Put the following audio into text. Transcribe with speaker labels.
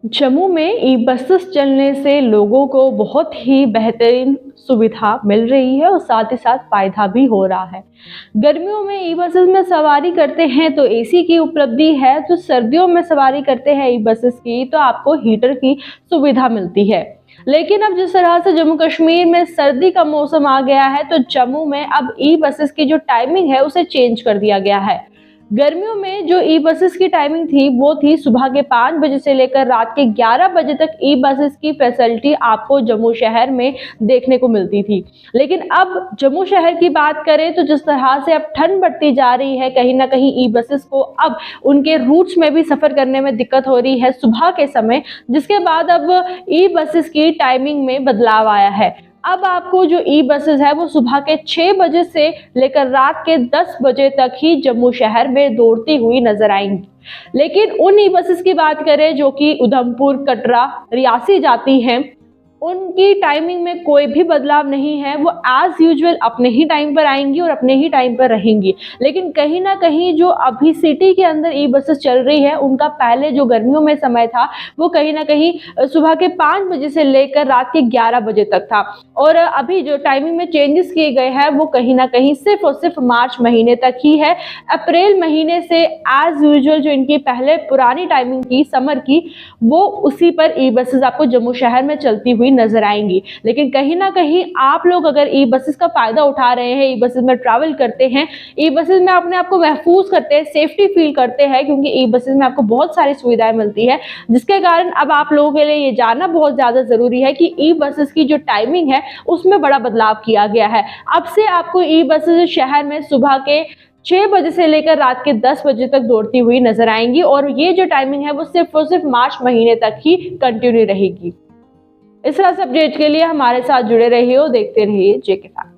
Speaker 1: जम्मू में e buses चलने से लोगों को बहुत ही बेहतरीन सुविधा मिल रही है और साथ ही साथ फायदा भी हो रहा है। गर्मियों में ई बसेस में सवारी करते हैं तो एसी की उपलब्धि है, तो सर्दियों में सवारी करते हैं ई बसेस की तो आपको हीटर की सुविधा मिलती है। लेकिन अब जिस तरह से जम्मू कश्मीर में सर्दी का मौसम आ गया है तो जम्मू में अब ई बसेस की जो टाइमिंग है उसे चेंज कर दिया गया है। गर्मियों में जो ई बसेस की टाइमिंग थी वो थी सुबह के 5 बजे से लेकर रात के 11 बजे तक ई बसेस की फैसिलिटी आपको जम्मू शहर में देखने को मिलती थी। लेकिन अब जम्मू शहर की बात करें तो जिस तरह से अब ठंड बढ़ती जा रही है, कहीं ना कहीं ई बसेस को अब उनके रूट्स में भी सफर करने में दिक्कत हो रही है सुबह के समय, जिसके बाद अब ई बसेस की टाइमिंग में बदलाव आया है। अब आपको जो ई बसेस है वो सुबह के 6 बजे से लेकर रात के 10 बजे तक ही जम्मू शहर में दौड़ती हुई नजर आएंगी। लेकिन उन ई बसेस की बात करें जो कि उधमपुर, कटरा, रियासी जाती हैं, उनकी टाइमिंग में कोई भी बदलाव नहीं है। वो एज यूजुअल अपने ही टाइम पर आएंगी और अपने ही टाइम पर रहेंगी। लेकिन कहीं ना कहीं जो अभी सिटी के अंदर ई बसेस चल रही है उनका पहले जो गर्मियों में समय था वो कहीं ना कहीं सुबह के 5 बजे से लेकर रात के 11 बजे तक था, और अभी जो टाइमिंग में चेंजेस किए गए हैं वो कहीं ना कहीं सिर्फ और सिर्फ मार्च महीने तक ही है। अप्रैल महीने से एज यूजुअल जो इनकी पहले पुरानी टाइमिंग की समर की वो उसी पर ई बसेस आपको जम्मू शहर में चलती हुई नजर आएंगी। लेकिन कहीं ना कहीं आप लोग अगर ई बसेस का फायदा उठा रहे हैं, ई बसेस में ट्रैवल करते हैं, ई बसेस में अपने आप को महफूज करते हैं, सेफ्टी फील करते हैं, क्योंकि ई बसेस में आपको बहुत सारी सुविधाएं मिलती है, जिसके कारण अब आप लोगों के लिए ये जानना बहुत ज्यादा जरूरी है कि ई बसेस की जो टाइमिंग है उसमें बड़ा बदलाव किया गया है। अब से आपको ई बसेस शहर में सुबह के 6 बजे से लेकर रात के 10 बजे तक दौड़ती हुई नजर आएंगी, और ये जो टाइमिंग है वो सिर्फ और सिर्फ मार्च महीने तक ही कंटिन्यू रहेगी। इस तरह से अपडेट के लिए हमारे साथ जुड़े रहिए और देखते रहिए जेके फैक्ट।